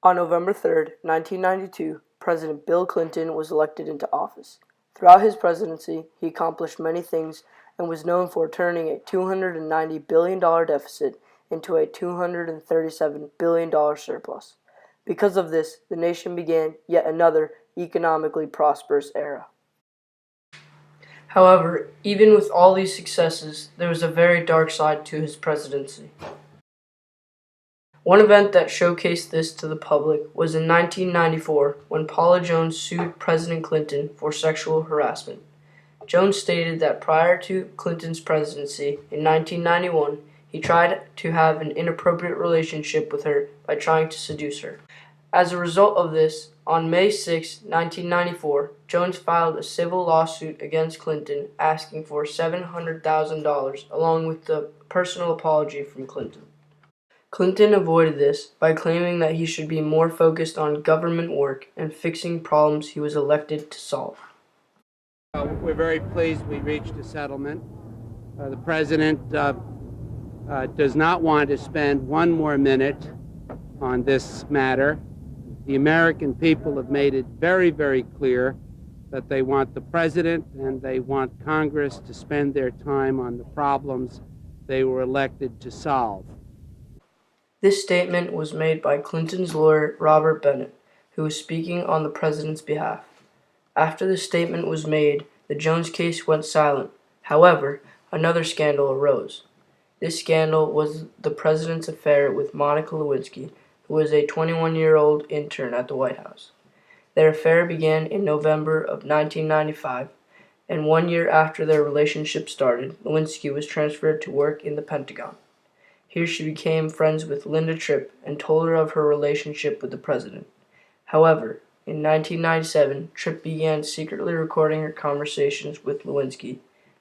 On November 3rd, 1992, President Bill Clinton was elected into office. Throughout his presidency, he accomplished many things and was known for turning a $290 billion deficit into a $237 billion surplus. Because of this, the nation began yet another economically prosperous era. However, even with all these successes, there was a very dark side to his presidency. One event that showcased this to the public was in 1994 when Paula Jones sued President Clinton for sexual harassment. Jones stated that prior to Clinton's presidency in 1991, he tried to have an inappropriate relationship with her by trying to seduce her. As a result of this, on May 6, 1994, Jones filed a civil lawsuit against Clinton asking for $700,000 along with the personal apology from Clinton. Clinton avoided this by claiming that he should be more focused on government work and fixing problems he was elected to solve. We're very pleased we reached a settlement. The president does not want to spend one more minute on this matter. The American people have made it very, very clear that they want the president and they want Congress to spend their time on the problems they were elected to solve. This statement was made by Clinton's lawyer, Robert Bennett, who was speaking on the president's behalf. After the statement was made, the Jones case went silent. However, another scandal arose. This scandal was the president's affair with Monica Lewinsky, who was a 21-year-old intern at the White House. Their affair began in November of 1995, and 1 year after their relationship started, Lewinsky was transferred to work in the Pentagon. Here she became friends with Linda Tripp and told her of her relationship with the president. However, in 1997, Tripp began secretly recording her conversations with Lewinsky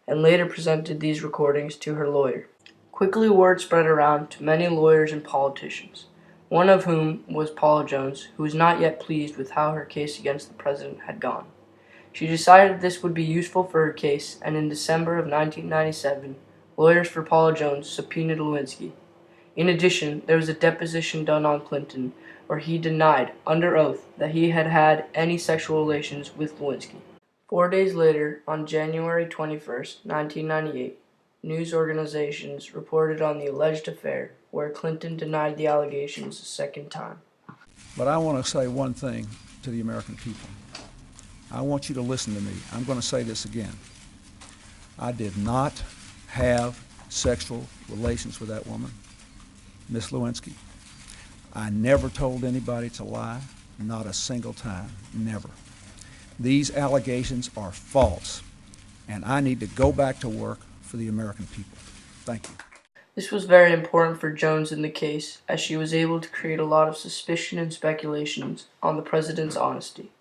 and later presented these recordings to her lawyer. Quickly, word spread around to many lawyers and politicians, one of whom was Paula Jones, who was not yet pleased with how her case against the president had gone. She decided this would be useful for her case, and in December of 1997, lawyers for Paula Jones subpoenaed Lewinsky. In addition, there was a deposition done on Clinton where he denied, under oath, that he had had any sexual relations with Lewinsky. 4 days later, on January 21st, 1998, news organizations reported on the alleged affair where Clinton denied the allegations a second time. But I want to say one thing to the American people. I want you to listen to me. I'm going to say this again. I did not have sexual relations with that woman, Miss Lewinsky. I never told anybody to lie, not a single time, never. These allegations are false, and I need to go back to work for the American people. Thank you. This was very important for Jones in the case, as she was able to create a lot of suspicion and speculations on the president's honesty.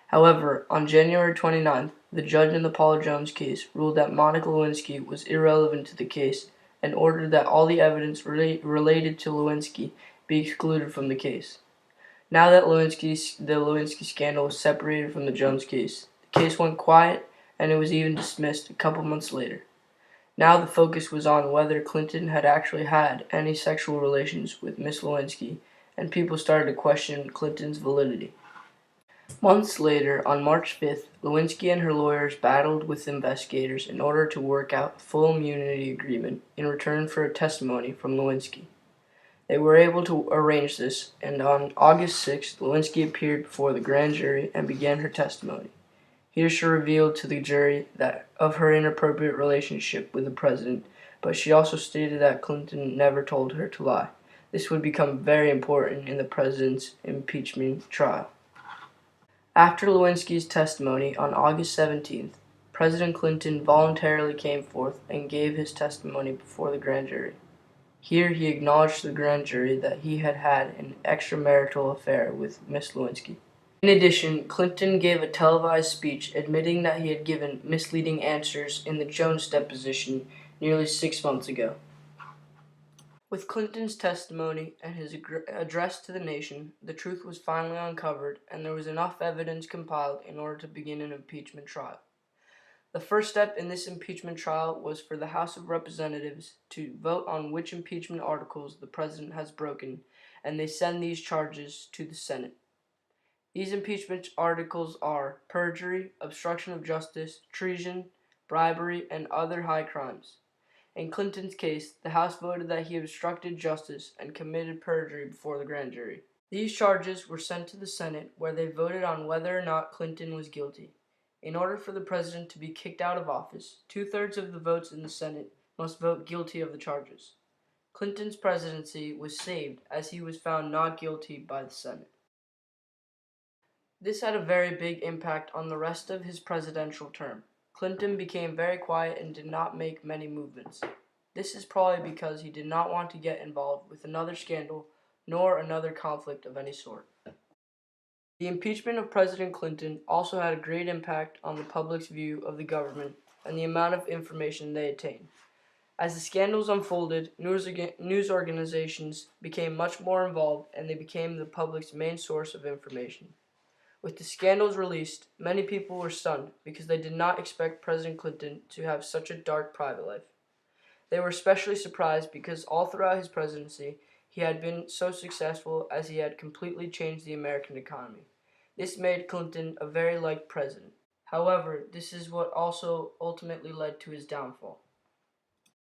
However, on January 29th, the judge in the Paula Jones case ruled that Monica Lewinsky was irrelevant to the case and ordered that all the evidence related to Lewinsky be excluded from the case. Now that the Lewinsky scandal was separated from the Jones case, the case went quiet and it was even dismissed a couple months later. Now the focus was on whether Clinton had actually had any sexual relations with Miss Lewinsky, and people started to question Clinton's validity. Months later, on March 5th, Lewinsky and her lawyers battled with investigators in order to work out a full immunity agreement in return for a testimony from Lewinsky. They were able to arrange this, and on August 6th, Lewinsky appeared before the grand jury and began her testimony. Here she revealed to the jury that of her inappropriate relationship with the president, but she also stated that Clinton never told her to lie. This would become very important in the president's impeachment trial. After Lewinsky's testimony on August 17th, President Clinton voluntarily came forth and gave his testimony before the grand jury. Here he acknowledged to the grand jury that he had had an extramarital affair with Miss Lewinsky. In addition, Clinton gave a televised speech admitting that he had given misleading answers in the Jones deposition nearly 6 months ago. With Clinton's testimony and his address to the nation, the truth was finally uncovered, and there was enough evidence compiled in order to begin an impeachment trial. The first step in this impeachment trial was for the House of Representatives to vote on which impeachment articles the president has broken and they send these charges to the Senate. These impeachment articles are perjury, obstruction of justice, treason, bribery, and other high crimes. In Clinton's case, the House voted that he obstructed justice and committed perjury before the grand jury. These charges were sent to the Senate, where they voted on whether or not Clinton was guilty. In order for the president to be kicked out of office, 2/3 of the votes in the Senate must vote guilty of the charges. Clinton's presidency was saved as he was found not guilty by the Senate. This had a very big impact on the rest of his presidential term. Clinton became very quiet and did not make many movements. This is probably because he did not want to get involved with another scandal nor another conflict of any sort. The impeachment of President Clinton also had a great impact on the public's view of the government and the amount of information they attained. As the scandals unfolded, news organizations became much more involved and they became the public's main source of information. With the scandals released, many people were stunned because they did not expect President Clinton to have such a dark private life. They were especially surprised because all throughout his presidency, he had been so successful as he had completely changed the American economy. This made Clinton a very liked president. However, this is what also ultimately led to his downfall.